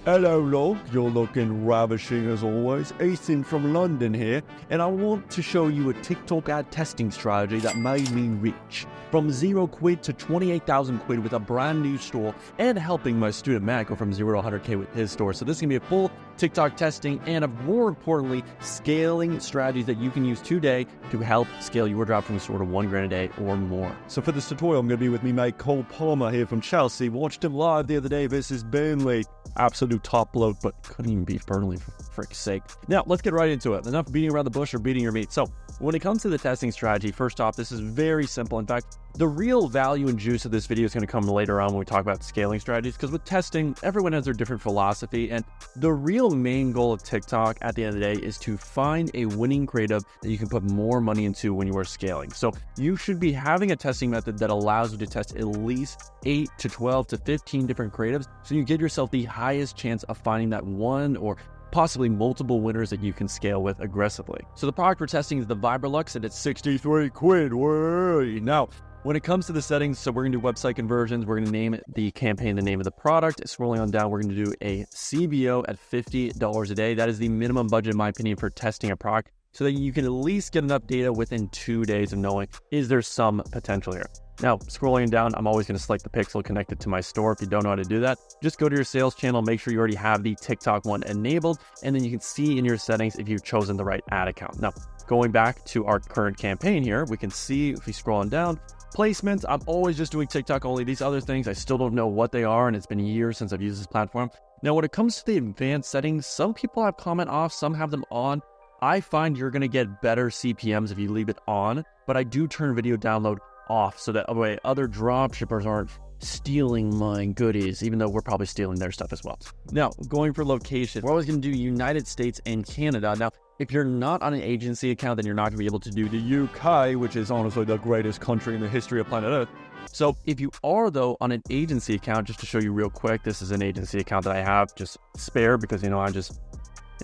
Hello, log. You're looking ravishing as always. Ethan from London here, and I want to show you a TikTok ad testing strategy that made me rich. From 0 quid to 28,000 quid with a brand new store, and helping my student Matt go from 0 to 100K with his store. So this is going to be a full TikTok testing and, more importantly, scaling strategies that you can use today to help scale your drop from store to $1,000 a day or more. So for this tutorial, I'm going to be with me mate Cole Palmer here from Chelsea. Watched him live the other day versus Burnley. Absolute top bloke, but couldn't even beat Burnley for frick's sake. Now, let's get right into it. Enough beating around the bush or beating your meat. So when it comes to the testing strategy, first off, this is very simple. In fact, the real value and juice of this video is going to come later on when we talk about scaling strategies, because with testing, everyone has their different philosophy, and the real main goal of TikTok at the end of the day is to find a winning creative that you can put more money into when you are scaling. So you should be having a testing method that allows you to test at least 8 to 12 to 15 different creatives, so you give yourself the highest chance of finding that one or possibly multiple winners that you can scale with aggressively. So the product we're testing is the Vibrolux, and it's 63 quid. Whoa. Now, when it comes to the settings, so we're going to do website conversions. We're going to name the campaign the name of the product. Scrolling on down, we're going to do a CBO at $50 a day. That is the minimum budget, in my opinion, for testing a product, so that you can at least get enough data within 2 days of knowing, is there some potential here? Now, scrolling down, I'm always going to select the pixel connected to my store. If you don't know how to do that, just go to your sales channel, make sure you already have the TikTok one enabled, and then you can see in your settings if you've chosen the right ad account. Now, going back to our current campaign here, we can see if we scroll on down, placements, I'm always just doing TikTok only. These other things, I still don't know what they are, and it's been years since I've used this platform. Now, when it comes to the advanced settings, some people have comment off, some have them on. I find you're going to get better CPMs if you leave it on, but I do turn video download off so that way other dropshippers aren't stealing my goodies, even though we're probably stealing their stuff as well. Now, going for location, we're always going to do United States and Canada. Now, if you're not on an agency account, then you're not going to be able to do the UK, which is honestly the greatest country in the history of planet Earth. So if you are, though, on an agency account, just to show you real quick, this is an agency account that I have just spare because, I'm just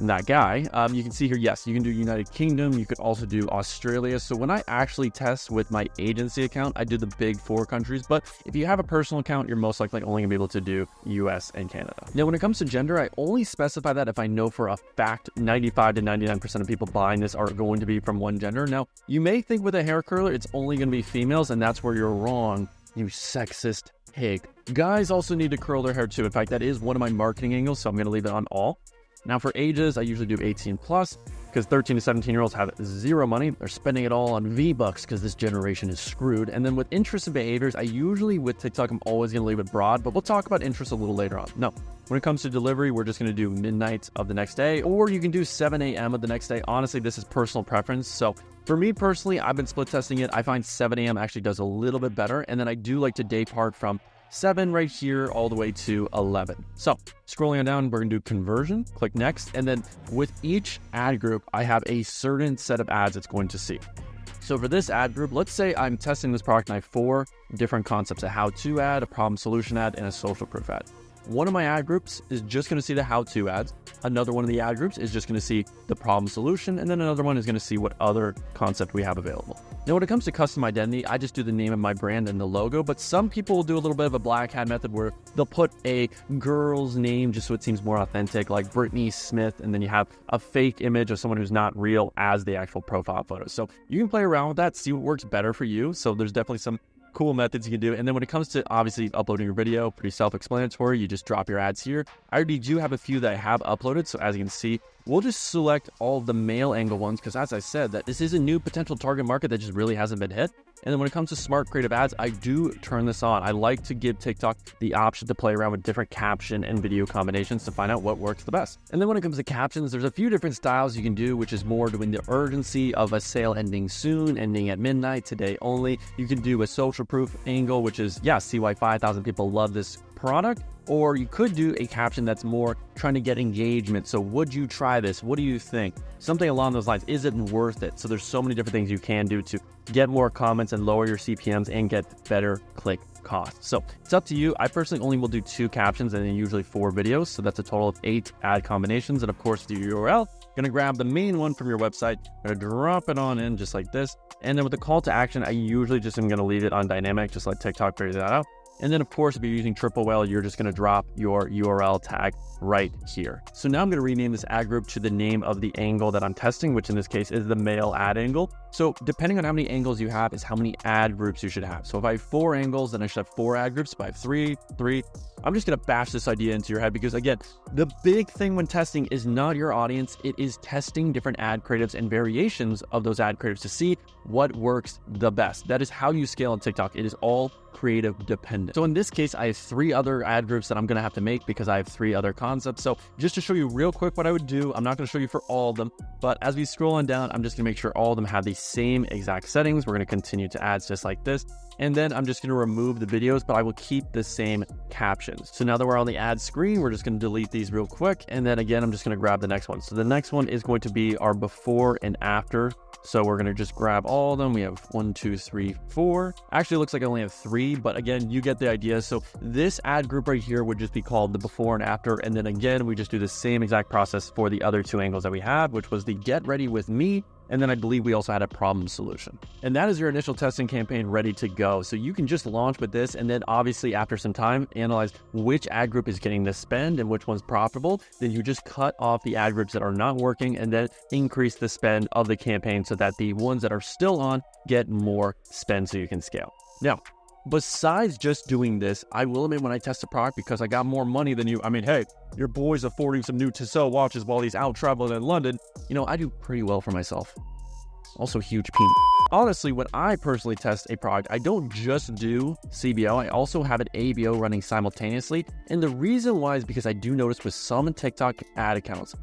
that guy. You can see here, yes, you can do United Kingdom. You could also do Australia. So when I actually test with my agency account, I do the big 4 countries. But if you have a personal account, you're most likely only gonna be able to do US and Canada. Now, when it comes to gender, I only specify that if I know for a fact 95 to 99% of people buying this are going to be from one gender. Now, you may think with a hair curler, it's only gonna be females, and that's where you're wrong, you sexist pig. Guys also need to curl their hair too. In fact, that is one of my marketing angles, so I'm gonna leave it on all. Now for ages, I usually do 18 plus because 13 to 17 year olds have zero money. They're spending it all on V-Bucks because this generation is screwed. And then with interests and behaviors, I usually with TikTok, I'm always going to leave it broad, but we'll talk about interests a little later on. No, when it comes to delivery, we're just going to do midnight of the next day, or you can do 7 a.m. of the next day. Honestly, this is personal preference. So for me personally, I've been split testing it. I find 7 a.m. actually does a little bit better. And then I do like to day part from 7 right here all the way to 11. So scrolling on down, we're gonna do conversion, click next. And then with each ad group, I have a certain set of ads it's going to see. So for this ad group, let's say I'm testing this product and I have 4 different concepts: a how-to ad, a problem solution ad, and a social proof ad. One of my ad groups is just going to see the how-to ads. Another one of the ad groups is just going to see the problem solution. And then another one is going to see what other concept we have available. Now, when it comes to custom identity, I just do the name of my brand and the logo, but some people will do a little bit of a black hat method where they'll put a girl's name just so it seems more authentic, like Brittany Smith, and then you have a fake image of someone who's not real as the actual profile photo. So you can play around with that, see what works better for you. So there's definitely some cool methods you can do. And then when it comes to obviously uploading your video, pretty self-explanatory. You just drop your ads here. I already do have a few that I have uploaded. So as you can see, we'll just select all of the male angle ones because, as I said, that this is a new potential target market that just really hasn't been hit. And then when it comes to smart creative ads, I do turn this on. I like to give TikTok the option to play around with different caption and video combinations to find out what works the best. And then when it comes to captions, there's a few different styles you can do, which is more doing the urgency of a sale ending soon, ending at midnight, today only. You can do a social proof angle, which is, yeah, see why 5,000 people love this product. Or you could do a caption that's more trying to get engagement. So would you try this? What do you think? Something along those lines. Is it worth it? So there's so many different things you can do to get more comments and lower your CPMs and get better click costs. So it's up to you. I personally only will do 2 captions and then usually 4 videos. So that's a total of 8 ad combinations. And of course the URL, gonna grab the main one from your website, gonna drop it on in just like this. And then with the call to action, I usually just am gonna leave it on dynamic, just let TikTok figure that out. And then of course, if you're using triple whale, you're just going to drop your URL tag right here. So now I'm going to rename this ad group to the name of the angle that I'm testing, which in this case is the male ad angle. So depending on how many angles you have is how many ad groups you should have. So if I have 4 angles, then I should have 4 ad groups. If I have 3, I'm just going to bash this idea into your head because again, the big thing when testing is not your audience. It is testing different ad creatives and variations of those ad creatives to see what works the best. That is how you scale on TikTok. It is all creative dependent. So in this case, I have 3 other ad groups that I'm going to have to make because I have 3 other concepts. So just to show you real quick what I would do, I'm not going to show you for all of them, but as we scroll on down, I'm just going to make sure all of them have the same exact settings. We're going to continue to ads just like this. And then I'm just going to remove the videos, but I will keep the same captions. So now that we're on the ad screen, we're just going to delete these real quick. And then again, I'm just going to grab the next one. So the next one is going to be our before and after. So we're going to just grab all of them. We have 1, 2, 3, 4. Actually, it looks like I only have 3, but again, you get the idea. So this ad group right here would just be called the before and after. And then again, we just do the same exact process for the other 2 angles that we have, which was the get ready with me. And then I believe we also had a problem solution. And that is your initial testing campaign ready to go. So you can just launch with this and then obviously after some time, analyze which ad group is getting the spend and which one's profitable. Then you just cut off the ad groups that are not working and then increase the spend of the campaign so that the ones that are still on get more spend so you can scale. Now, besides just doing this, I will admit when I test a product, because I got more money than you, I mean, hey, your boy's affording some new Tissot watches while he's out traveling in London. You know, I do pretty well for myself. Also huge penis. Honestly, when I personally test a product, I don't just do CBO, I also have an ABO running simultaneously. And the reason why is because I do notice with some TikTok ad accounts,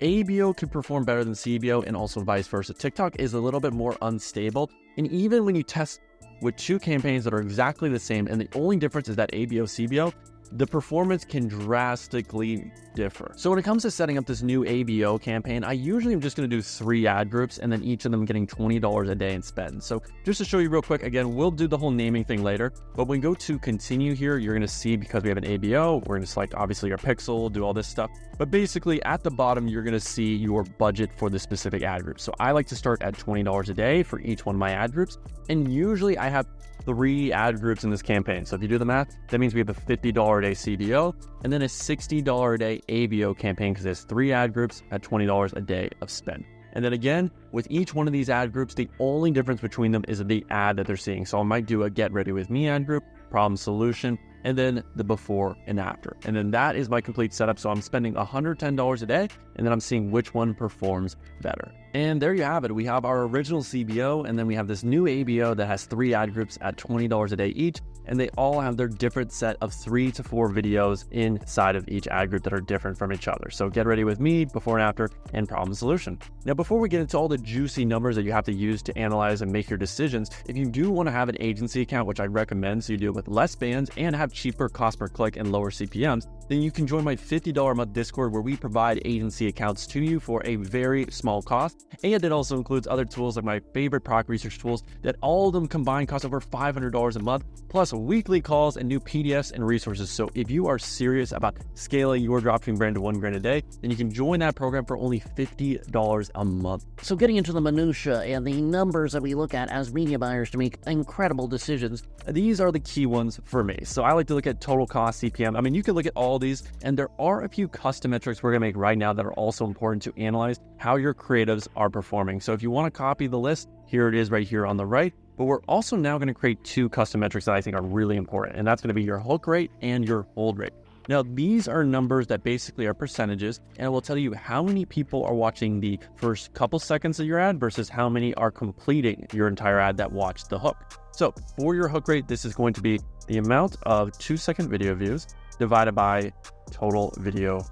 ABO can perform better than CBO and also vice versa. TikTok is a little bit more unstable. And even when you test with 2 campaigns that are exactly the same, and the only difference is that ABO, CBO, the performance can drastically differ. So when it comes to setting up this new ABO campaign, I usually am just going to do 3 ad groups and then each of them getting $20 a day in spend. So just to show you real quick, again, we'll do the whole naming thing later, but when we go to continue here, you're going to see because we have an ABO, we're going to select obviously our pixel, do all this stuff. But basically at the bottom, you're going to see your budget for the specific ad group. So I like to start at $20 a day for each one of my ad groups. And usually I have 3 ad groups in this campaign. So if you do the math, that means we have a $50 a day CBO and then a $60 a day ABO campaign because there's 3 ad groups at $20 a day of spend. And then again, with each one of these ad groups, the only difference between them is the ad that they're seeing. So I might do a get ready with me ad group, problem solution, and then the before and after. And then that is my complete setup. So I'm spending $110 a day, and then I'm seeing which one performs better. And there you have it. We have our original CBO, and then we have this new ABO that has 3 ad groups at $20 a day each. And they all have their different set of 3 to 4 videos inside of each ad group that are different from each other. So get ready with me, before and after, and problem solution. Now, before we get into all the juicy numbers that you have to use to analyze and make your decisions, if you do want to have an agency account, which I recommend so you do it with less bands and have cheaper cost per click and lower CPMs, then you can join my $50 a month Discord where we provide agency accounts to you for a very small cost. And it also includes other tools like my favorite product research tools that all of them combined cost over $500 a month, plus weekly calls and new PDFs and resources. So if you are serious about scaling your dropshipping brand to $1,000 a day, then you can join that program for only $50 a month. So getting into the minutia and the numbers that we look at as media buyers to make incredible decisions, these are the key ones for me. So I like to look at total cost, CPM. I mean, you can look at all these, and there are a few custom metrics we're gonna make right now that are also important to analyze how your creatives are performing. So if you wanna copy the list, here it is right here on the right. But we're also now going to create 2 custom metrics that I think are really important, and that's going to be your hook rate and your hold rate. Now, these are numbers that basically are percentages, and it will tell you how many people are watching the first couple seconds of your ad versus how many are completing your entire ad that watched the hook. So for your hook rate, this is going to be the amount of 2-second video views divided by total video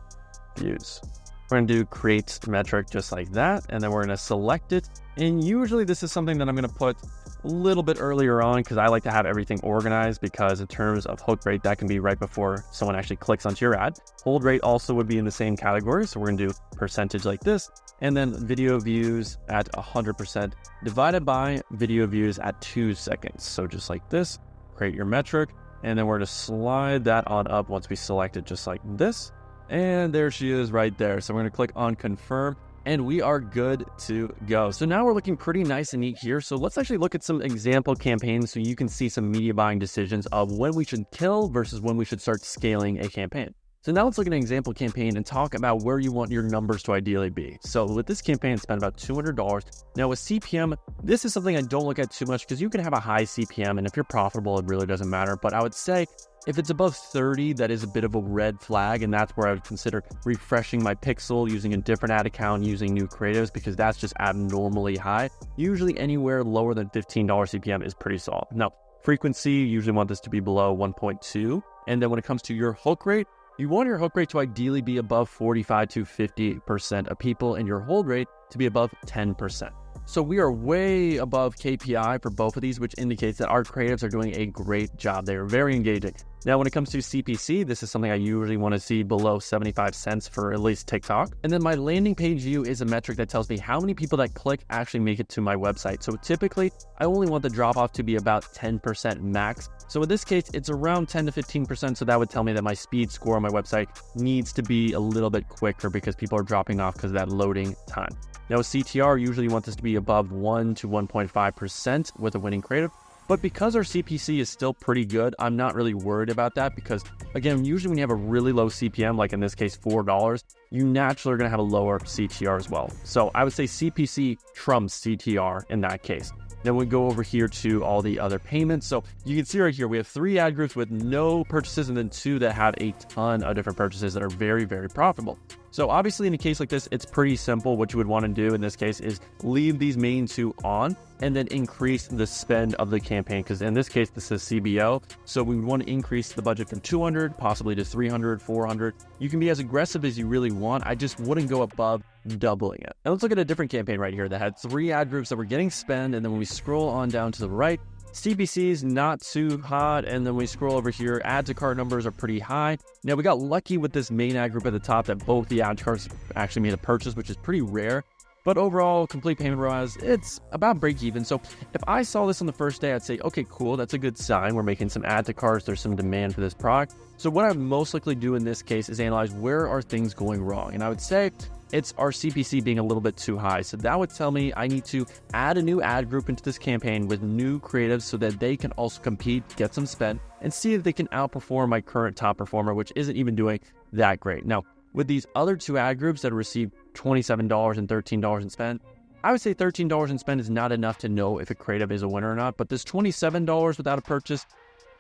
views. We're going to do create metric just like that, and then we're going to select it. And usually this is something that I'm going to put a little bit earlier on because I like to have everything organized, because in terms of hook rate, that can be right before someone actually clicks onto your ad. Hold rate also would be in the same category. So we're going to do percentage like this, and then video views at 100% divided by video views at 2 seconds. So just like this, create your metric, and then we're going to slide that on up once we select it just like this. And there she is right there. So we're going to click on confirm. and we are good to go. So now we're looking pretty nice and neat here. So let's actually look at some example campaigns so you can see some media buying decisions of when we should kill versus when we should start scaling a campaign. So now let's look at an example campaign and talk about where you want your numbers to ideally be. So with this campaign, spend about $200. Now with CPM, this is something I don't look at too much because you can have a high CPM, and if you're profitable, it really doesn't matter. But I would say if it's above 30, that is a bit of a red flag, and that's where I would consider refreshing my pixel, using a different ad account, using new creatives, because that's just abnormally high. Usually anywhere lower than $15 CPM is pretty solid. Now, frequency, you usually want this to be below 1.2. And then when it comes to your hook rate, you want your hook rate to ideally be above 45 to 50% of people, and your hold rate to be above 10%. So we are way above KPI for both of these, which indicates that our creatives are doing a great job. They are very engaging. Now, when it comes to CPC, this is something I usually want to see below 75 cents for at least TikTok. And then my landing page view is a metric that tells me how many people that click actually make it to my website. So typically, I only want the drop off to be about 10% max. So in this case, it's around 10 to 15%. So that would tell me that my speed score on my website needs to be a little bit quicker because people are dropping off because of that loading time. Now with CTR, usually you want this to be above 1 to 1.5% with a winning creative. But because our CPC is still pretty good, I'm not really worried about that because, again, usually when you have a really low CPM, like in this case, $4, you naturally are going to have a lower CTR as well. So I would say CPC trumps CTR in that case. Then we go over here to all the other payments. So you can see right here, we have 3 ad groups with no purchases and then 2 that have a ton of different purchases that are very, very profitable. So obviously in a case like this, it's pretty simple. What you would want to do in this case is leave these main 2 on and then increase the spend of the campaign. Because in this case, this is CBO. So we want to increase the budget from 200, possibly to 300, 400. You can be as aggressive as you really want. I just wouldn't go above doubling it. Now let's look at a different campaign right here that had 3 ad groups that were getting spend. And then when we scroll on down to the right, CPC is not too hot, and then we scroll over here, add to cart numbers are pretty high. Now we got lucky with this main ad group at the top that both the ad to carts actually made a purchase, which is pretty rare. But overall, complete payment ROAS, it's about break even. So if I saw this on the first day, I'd say, okay, cool, that's a good sign. We're making some add to carts, there's some demand for this product. So what I would most likely do in this case is analyze where are things going wrong. And I would say it's our CPC being a little bit too high. So that would tell me I need to add a new ad group into this campaign with new creatives so that they can also compete, get some spend, and see if they can outperform my current top performer, which isn't even doing that great. Now, with these other 2 ad groups that received $27 and $13 in spend, I would say $13 in spend is not enough to know if a creative is a winner or not. But this $27 without a purchase,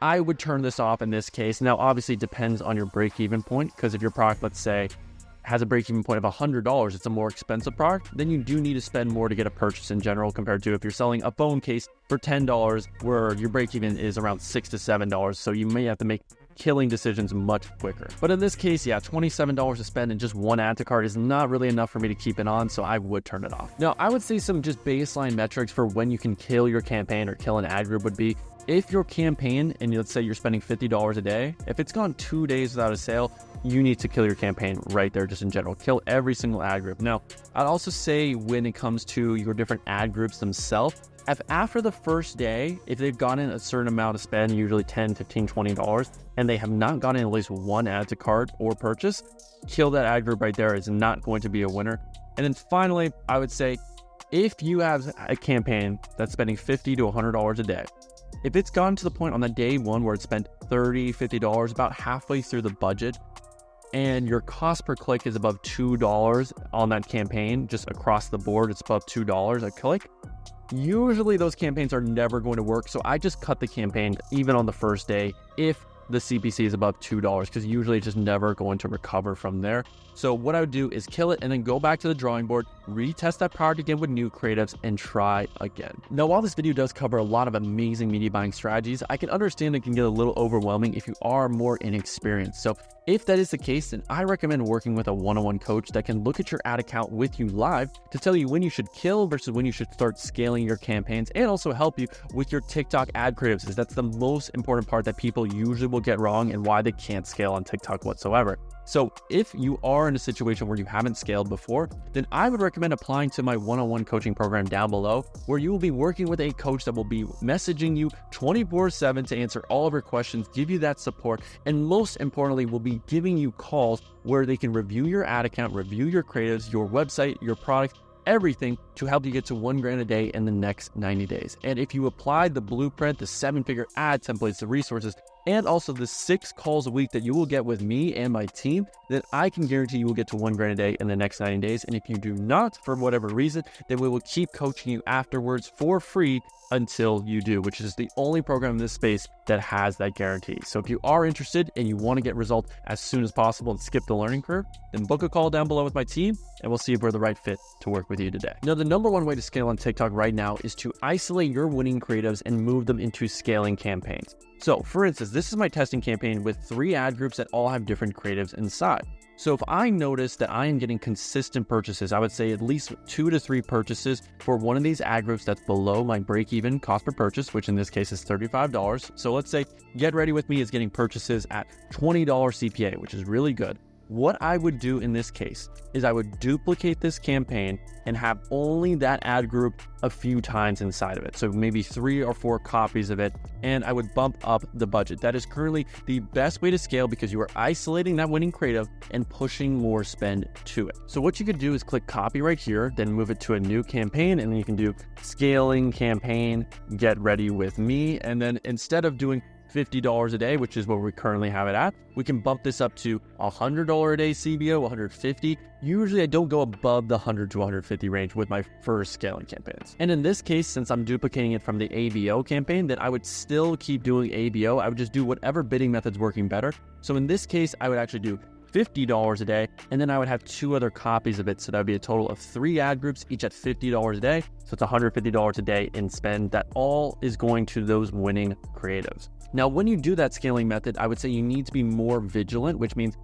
I would turn this off in this case. Now, obviously, it depends on your break-even point, because if your product, let's say, has a break-even point of $100, it's a more expensive product, then you do need to spend more to get a purchase in general compared to if you're selling a phone case for $10 where your break-even is around $6 to $7. So you may have to make killing decisions much quicker. But in this case, yeah, $27 to spend in just 1 add to cart is not really enough for me to keep it on, so I would turn it off. Now, I would say some just baseline metrics for when you can kill your campaign or kill an ad group would be, if your campaign, and let's say you're spending $50 a day, if it's gone 2 days without a sale, you need to kill your campaign right there, just in general. Kill every single ad group. Now, I'd also say when it comes to your different ad groups themselves, if after the first day, if they've gotten a certain amount of spend, usually $10, $15, $20, and they have not gotten at least 1 add to cart or purchase, kill that ad group right there. Is not going to be a winner. And then finally, I would say, if you have a campaign that's spending $50 to $100 a day, if it's gotten to the point on the day 1 where it's spent $30, $50, about halfway through the budget, and your cost per click is above $2 on that campaign, just across the board, it's above $2 a click, usually those campaigns are never going to work. So I just cut the campaign even on the first day if the CPC is above $2, because usually it's just never going to recover from there. So what I would do is kill it and then go back to the drawing board, retest that product again with new creatives, and try again. Now, while this video does cover a lot of amazing media buying strategies, I can understand it can get a little overwhelming if you are more inexperienced. So if that is the case, then I recommend working with a one-on-one coach that can look at your ad account with you live to tell you when you should kill versus when you should start scaling your campaigns, and also help you with your TikTok ad creatives, as that's the most important part that people usually will get wrong and why they can't scale on TikTok whatsoever. So if you are in a situation where you haven't scaled before, then I would recommend applying to my one-on-one coaching program down below, where you will be working with a coach that will be messaging you 24/7 to answer all of your questions, give you that support, and most importantly, will be giving you calls where they can review your ad account, review your creatives, your website, your product, everything to help you get to $1,000 a day in the next 90 days. And if you apply the blueprint, the 7-figure ad templates, the resources, and also the 6 calls a week that you will get with me and my team, then I can guarantee you will get to $1,000 a day in the next 90 days. And if you do not, for whatever reason, then we will keep coaching you afterwards for free until you do, which is the only program in this space that has that guarantee. So if you are interested and you want to get results as soon as possible and skip the learning curve, then book a call down below with my team and we'll see if we're the right fit to work with you today. Now, the number one way to scale on TikTok right now is to isolate your winning creatives and move them into scaling campaigns. So for instance, this is my testing campaign with 3 ad groups that all have different creatives inside. So if I notice that I am getting consistent purchases, I would say at least 2 to 3 purchases for one of these ad groups that's below my break-even cost per purchase, which in this case is $35. So let's say Get Ready With Me is getting purchases at $20 CPA, which is really good. What I would do in this case is I would duplicate this campaign and have only that ad group a few times inside of it. So maybe 3 or 4 copies of it, and I would bump up the budget. That is currently the best way to scale because you are isolating that winning creative and pushing more spend to it. So what you could do is click copy right here, then move it to a new campaign, and then you can do scaling campaign, Get Ready With Me. And then instead of doing $50 a day, which is what we currently have it at, we can bump this up to $100 a day CBO, $150. Usually I don't go above the $100 to $150 range with my first scaling campaigns. And in this case, since I'm duplicating it from the ABO campaign, then I would still keep doing ABO. I would just do whatever bidding method's working better. So in this case, I would actually do $50 a day, and then I would have 2 other copies of it. So that would be a total of 3 ad groups, each at $50 a day. So it's $150 a day in spend. That all is going to those winning creatives. Now, when you do that scaling method, I would say you need to be more vigilant, which means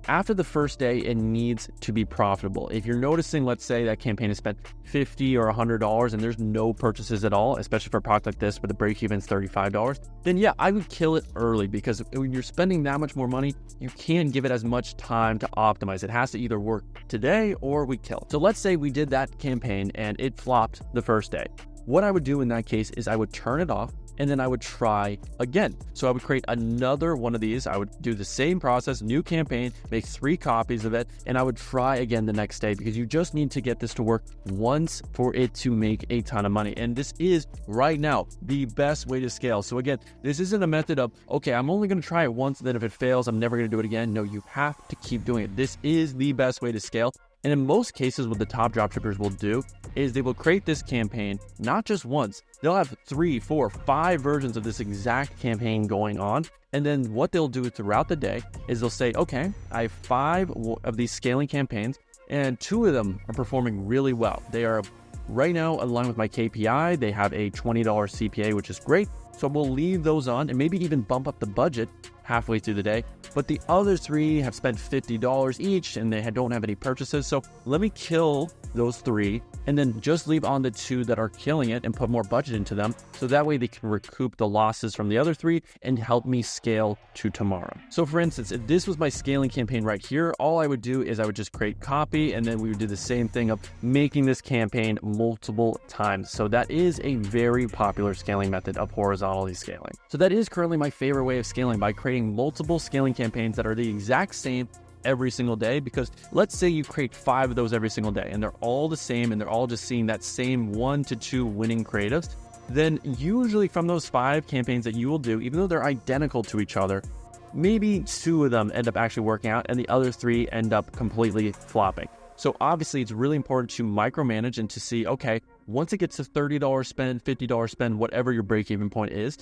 after the first day, it needs to be profitable. If you're noticing, let's say that campaign has spent $50 or $100 and there's no purchases at all, especially for a product like this where the break-even is $35, then yeah, I would kill it early because when you're spending that much more money, you can't give it as much time to optimize. It has to either work today or we kill it. So let's say we did that campaign and it flopped the first day. What I would do in that case is I would turn it off, and then I would try again. So I would create another one of these. I would do the same process, new campaign, make 3 copies of it, and I would try again the next day because you just need to get this to work once for it to make a ton of money. And this is right now the best way to scale. So again, this isn't a method of, okay, I'm only going to try it once, and then if it fails, I'm never going to do it again. No, you have to keep doing it. This is the best way to scale. And in most cases, what the top dropshippers will do is they will create this campaign, not just once. They'll have 3, 4, 5 versions of this exact campaign going on. And then what they'll do throughout the day is they'll say, okay, I have 5 of these scaling campaigns and 2 of them are performing really well. They are right now aligned with my KPI. They have a $20 CPA, which is great. So we'll leave those on and maybe even bump up the budget halfway through the day. But the other 3 have spent $50 each and they don't have any purchases. So let me kill those 3 and then just leave on the 2 that are killing it and put more budget into them. So that way they can recoup the losses from the other 3 and help me scale to tomorrow. So for instance, if this was my scaling campaign right here, all I would do is I would just create copy and then we would do the same thing of making this campaign multiple times. So that is a very popular scaling method of horizontally scaling. So that is currently my favorite way of scaling, by creating multiple scaling campaigns that are the exact same every single day. Because let's say you create 5 of those every single day and they're all the same and they're all just seeing that same 1 to 2 winning creatives, then usually from those 5 campaigns that you will do, even though they're identical to each other, maybe 2 of them end up actually working out and the other 3 end up completely flopping. So obviously it's really important to micromanage and to see, okay, once it gets to $30 spend, $50 spend, whatever your break-even point is,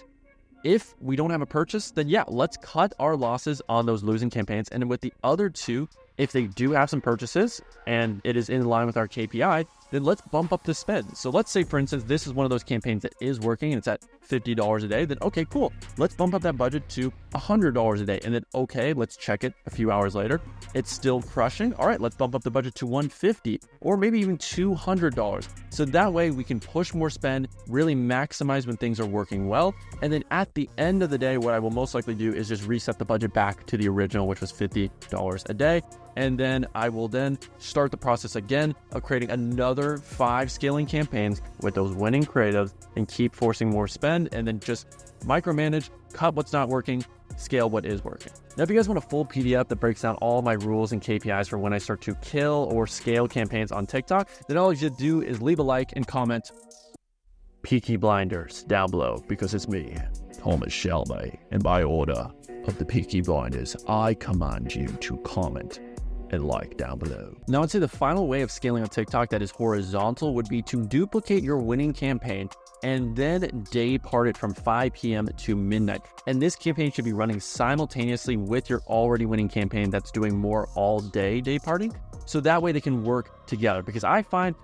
if we don't have a purchase, then yeah, let's cut our losses on those losing campaigns. And then with the other 2, if they do have some purchases and it is in line with our KPI, then let's bump up the spend. So let's say, for instance, this is one of those campaigns that is working and it's at $50 a day. Then okay, cool. Let's bump up that budget to $100 a day. And then okay, let's check it a few hours later. It's still crushing. All right, let's bump up the budget to $150 or maybe even $200. So that way we can push more spend, really maximize when things are working well. And then at the end of the day, what I will most likely do is just reset the budget back to the original, which was $50 a day. And then I will then start the process again of creating another 5 scaling campaigns with those winning creatives and keep forcing more spend, and then just micromanage, cut what's not working, scale what is working. Now, if you guys want a full PDF that breaks down all my rules and KPIs for when I start to kill or scale campaigns on TikTok, then all you should do is leave a like and comment Peaky Blinders down below, because it's me, Thomas Shelby, and by order of the Peaky Blinders, I command you to comment and like down below. Now, I'd say the final way of scaling on TikTok that is horizontal would be to duplicate your winning campaign and then day part it from 5 p.m. to midnight. And this campaign should be running simultaneously with your already winning campaign that's doing more all day parting. So that way they can work together. Because I find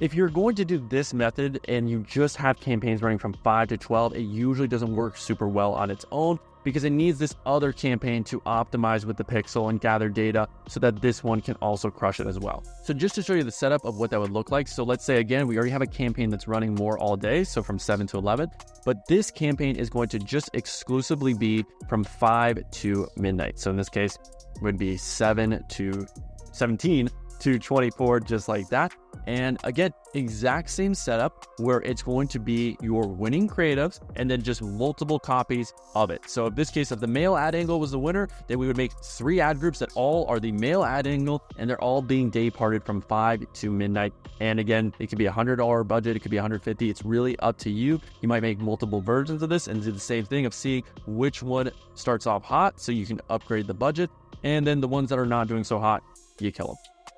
if you're going to do this method and you just have campaigns running from 5 to 12, it usually doesn't work super well on its own, because it needs this other campaign to optimize with the pixel and gather data so that this one can also crush it as well. So just to show you the setup of what that would look like. So let's say, again, we already have a campaign that's running more all day, so from 7 to 11, but this campaign is going to just exclusively be from 5 to midnight. So in this case, it would be 7 to 17 to 24, just like that. And again, exact same setup where it's going to be your winning creatives and then just multiple copies of it. So in this case, if the male ad angle was the winner, then we would make 3 ad groups that all are the male ad angle, and they're all being day parted from 5 to midnight. And again, it could be $100 budget, it could be $150. It's really up to you. You might make multiple versions of this and do the same thing of seeing which one starts off hot so you can upgrade the budget. And then the ones that are not doing so hot, you kill them.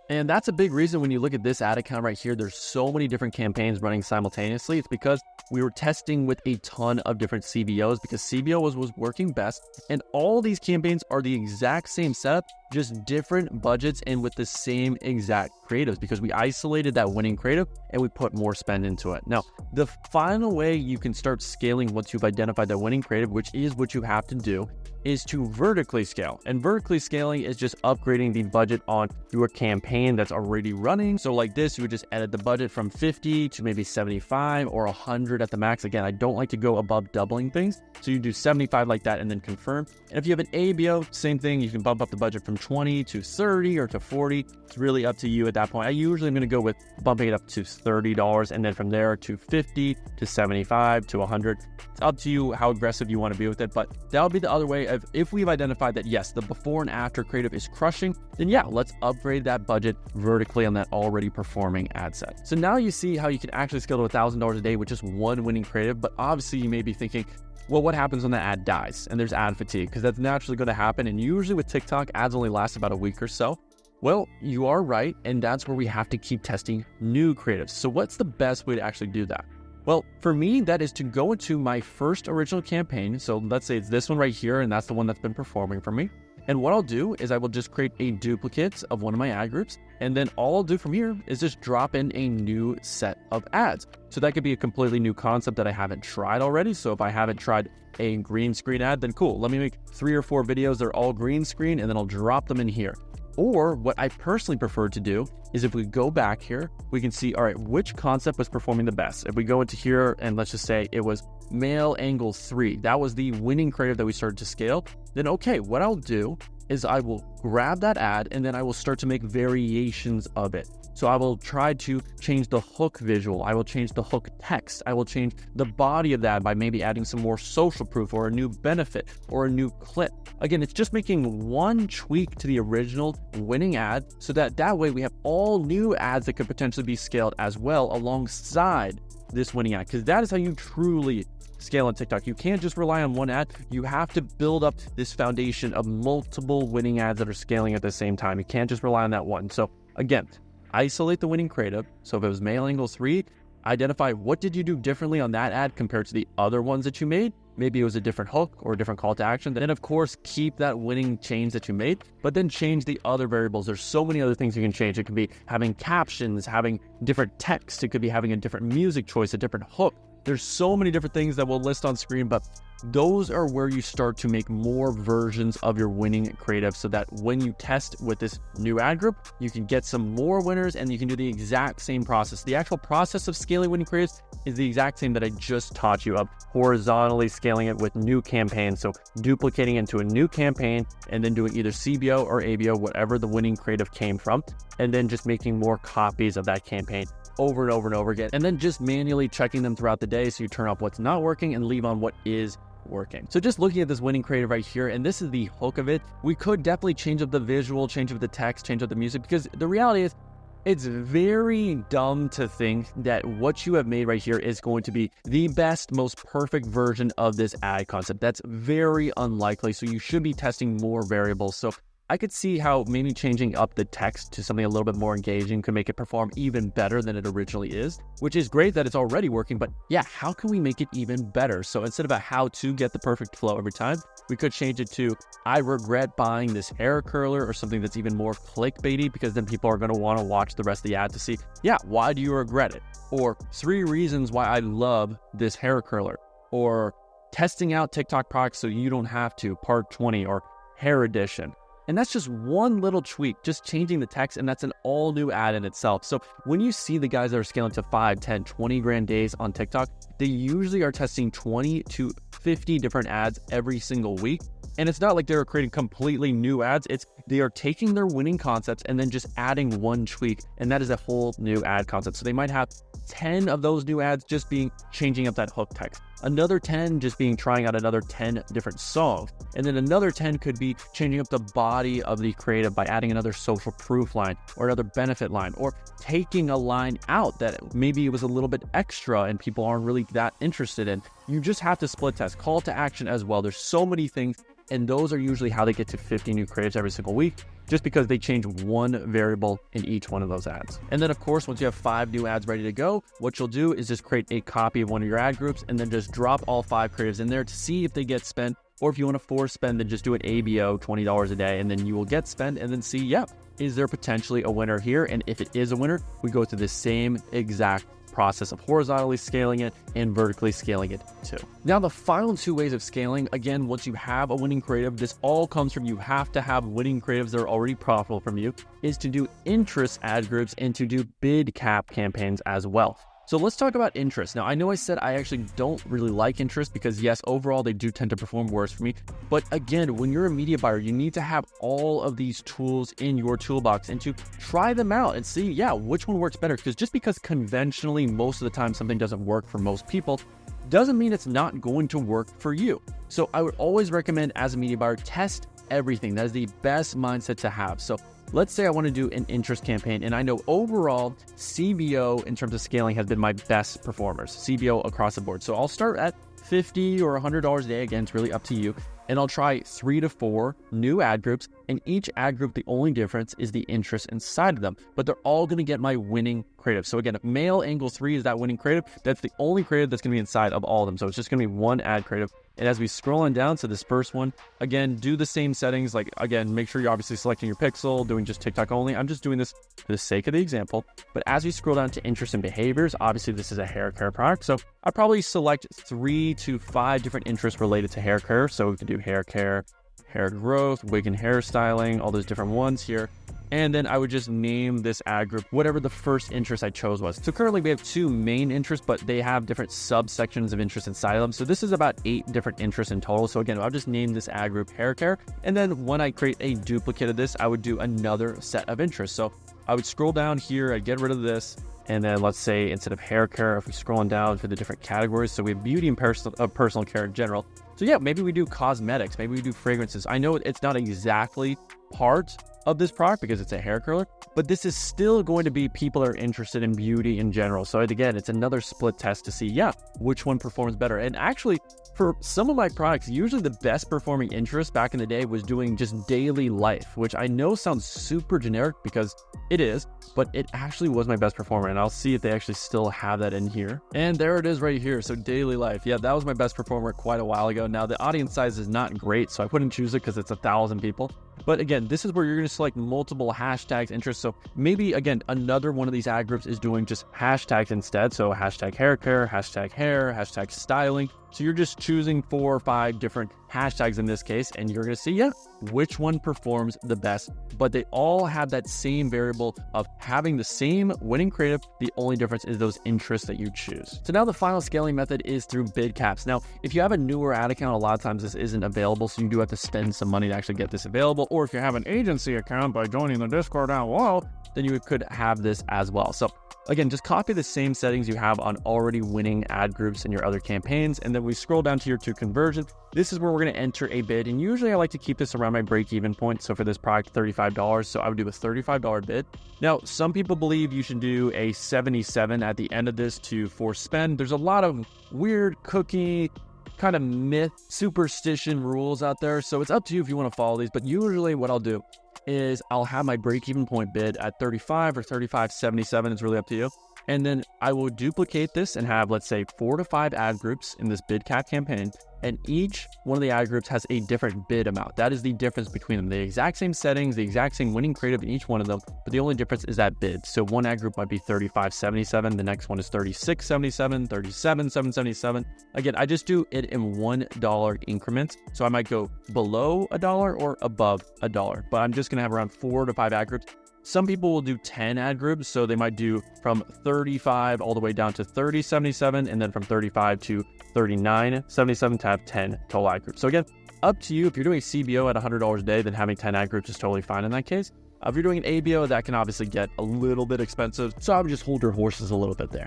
And that's a big reason when you look at this ad account right here, there's so many different campaigns running simultaneously. It's because we were testing with a ton of different CBOs, because CBO was working best. And all these campaigns are the exact same setup, just different budgets and with the same exact creatives, because we isolated that winning creative and we put more spend into it. Now, the final way you can start scaling once you've identified that winning creative, which is what you have to do, is to vertically scale. And vertically scaling is just upgrading the budget on your campaign that's already running. So like this, you would just edit the budget from 50 to maybe 75 or 100 at the max. Again, I don't like to go above doubling things. So you do 75 like that and then confirm. And if you have an ABO, same thing. You can bump up the budget from 20 to 30 or to 40. It's really up to you at that point. I usually am going to go with bumping it up to $30 and then from there to 50 to 75 to 100. It's up to you how aggressive you want to be with it. But that would be the other way of, if we've identified that yes, the before and after creative is crushing, then yeah, let's upgrade that budget vertically on that already performing ad set. So now you see how you can actually scale to $1,000 a day with just one winning creative. But obviously you may be thinking, well, what happens when the ad dies and there's ad fatigue? Because that's naturally going to happen. And usually with TikTok, ads only last about a week or so. Well, you are right. And that's where we have to keep testing new creatives. So what's the best way to actually do that? Well, for me, that is to go into my first original campaign. So let's say it's this one right here, and that's the one that's been performing for me. And what I'll do is I will just create a duplicate of one of my ad groups. And then all I'll do from here is just drop in a new set of ads. So that could be a completely new concept that I haven't tried already. So if I haven't tried a green screen ad, then cool. Let me make 3 or 4 videos. They're all green screen, and then I'll drop them in here. Or what I personally prefer to do is if we go back here, we can see, all right, which concept was performing the best. If we go into here and let's just say it was male angle 3, that was the winning creative that we started to scale, then okay, what I'll do is I will grab that ad and then I will start to make variations of it. So I will try to change the hook visual. I will change the hook text. I will change the body of that by maybe adding some more social proof or a new benefit or a new clip. Again, it's just making one tweak to the original winning ad so that way we have all new ads that could potentially be scaled as well alongside this winning ad, because that is how you truly scale on TikTok. You can't just rely on one ad. You have to build up this foundation of multiple winning ads that are scaling at the same time. You can't just rely on that one. So again, isolate the winning creative. So if it was male angle 3, identify what did you do differently on that ad compared to the other ones that you made, maybe it was a different hook or a different call to action. Then of course, keep that winning change that you made, but then change the other variables. There's so many other things you can change. It could be having captions, having different text. It could be having a different music choice, a different hook. There's so many different things that we'll list on screen, but those are where you start to make more versions of your winning creative so that when you test with this new ad group, you can get some more winners and you can do the exact same process. The actual process of scaling winning creatives is the exact same that I just taught you of horizontally scaling it with new campaigns. So duplicating into a new campaign and then doing either CBO or ABO, whatever the winning creative came from, and then just making more copies of that campaign over and over and over again, and then just manually checking them throughout the day so you turn off what's not working and leave on what is working. So just looking at this winning creative right here, and this is the hook of it, we could definitely change up the visual, change up the text, change up the music, because the reality is it's very dumb to think that what you have made right here is going to be the best, most perfect version of this ad concept. That's very unlikely. So you should be testing more variables. So I could see how maybe changing up the text to something a little bit more engaging could make it perform even better than it originally is, which is great that it's already working, but yeah, how can we make it even better? So instead of a how to get the perfect flow every time, we could change it to, I regret buying this hair curler, or something that's even more clickbaity, because then people are going to want to watch the rest of the ad to see, yeah, why do you regret it? Or 3 reasons why I love this hair curler, or testing out TikTok products so you don't have to, part 20, or hair edition. And that's just one little tweak, just changing the text, and that's an all new ad in itself. So when you see the guys that are scaling to 5, 10, 20 grand days on TikTok, they usually are testing 20 to 50 different ads every single week. And it's not like they're creating completely new ads. It's they are taking their winning concepts and then just adding one tweak, and that is a whole new ad concept. So they might have 10 of those new ads just being changing up that hook text. Another 10 just being trying out another 10 different songs. And then another 10 could be changing up the body of the creative by adding another social proof line or another benefit line, or taking a line out that maybe it was a little bit extra and people aren't really that interested in. You just have to split test, call to action as well. There's so many things, and those are usually how they get to 50 new creatives every single week, just because they change one variable in each one of those ads. And then of course, once you have 5 new ads ready to go, what you'll do is just create a copy of one of your ad groups and then just drop all 5 creatives in there to see if they get spent. Or if you want to force spend, then just do an ABO, $20 a day, and then you will get spent, and then see, yep, is there potentially a winner here? And if it is a winner, we go through the same exact process of horizontally scaling it and vertically scaling it too. Now, the final 2 ways of scaling, again, once you have a winning creative, this all comes from you have to have winning creatives that are already profitable from you, is to do interest ad groups and to do bid cap campaigns as well. So let's talk about interest. Now, I know I said I actually don't really like interest because yes, overall they do tend to perform worse for me. But again, when you're a media buyer, you need to have all of these tools in your toolbox and to try them out and see, yeah, which one works better. Because just because conventionally most of the time something doesn't work for most people doesn't mean it's not going to work for you. So I would always recommend as a media buyer, test everything. That is the best mindset to have. So let's say I want to do an interest campaign, and I know overall CBO in terms of scaling has been my best performers, CBO across the board. So I'll start at $50 or $100 a day. Again, it's really up to you. And I'll try 3 to 4 new ad groups. And each ad group, the only difference is the interest inside of them, but they're all going to get my winning creative. So again, if male angle 3 is that winning creative, that's the only creative that's going to be inside of all of them. So it's just going to be one ad creative. And as we scroll on down to this first one, again, do the same settings. Like, again, make sure you're obviously selecting your pixel, doing just TikTok only. I'm just doing this for the sake of the example. But as we scroll down to interest and behaviors, obviously this is a hair care product. So I probably select 3 to 5 different interests related to hair care. So we can do hair care, hair growth, wig and hairstyling, all those different ones here. And then I would just name this ad group whatever the first interest I chose was. So currently we have 2 main interests, but they have different subsections of interest inside of them. So this is about 8 different interests in total. So again, I'll just name this ad group hair care. And then when I create a duplicate of this, I would do another set of interests. So I would scroll down here, I'd get rid of this. And then let's say instead of hair care, if we're scrolling down for the different categories, so we have beauty and personal care in general. So yeah, maybe we do cosmetics, maybe we do fragrances. I know it's not exactly part of this product because it's a hair curler, but this is still going to be people that are interested in beauty in general. So again, it's another split test to see, which one performs better. And actually, for some of my products, usually the best performing interest back in the day was doing just daily life, which I know sounds super generic because it is, but it actually was my best performer. And I'll see if they actually still have that in here. And there it is right here. So daily life. Yeah, that was my best performer quite a while ago. Now the audience size is not great, so I wouldn't choose it because it's 1,000 people. But again, this is where you're going to select multiple hashtags interest. So maybe again, another one of these ad groups is doing just hashtags instead. So hashtag hair care, hashtag hair, hashtag styling. So you're just choosing 4 or 5 different hashtags in this case, and you're going to see, which one performs the best. But they all have that same variable of having the same winning creative. The only difference is those interests that you choose. So now the final scaling method is through Bidcaps. Now, if you have a newer ad account, a lot of times this isn't available, so you do have to spend some money to actually get this available. Or if you have an agency account by joining the Discord down below, then you could have this as well. So again, just copy the same settings you have on already winning ad groups in your other campaigns. And then we scroll down to your to conversion. This is where we're going to enter a bid. And usually I like to keep this around my break-even point. So for this product, $35. So I would do a $35 bid. Now, some people believe you should do a $77 at the end of this to force spend. There's a lot of weird cookie kind of myth, superstition rules out there. So it's up to you if you want to follow these. But usually what I'll do is I'll have my break-even point bid at 35 or 35.77. It's really up to you. And then I will duplicate this and have, let's say, 4 to 5 ad groups in this Bidcap campaign. And each one of the ad groups has a different bid amount. That is the difference between them. The exact same settings, the exact same winning creative in each one of them, but the only difference is that bid. So one ad group might be 35.77. The next one is 36.77, 37.77. Again, I just do it in $1 increments. So I might go below $1 or above $1, but I'm just going to have around 4 to 5 ad groups. Some people will do 10 ad groups, so they might do from 35 all the way down to 30.77, and then from 35 to 39.77 to have 10 total ad groups. So again, up to you. If you're doing CBO at $100 a day, then having 10 ad groups is totally fine in that case. If you're doing an ABO, that can obviously get a little bit expensive, so I would just hold your horses a little bit there.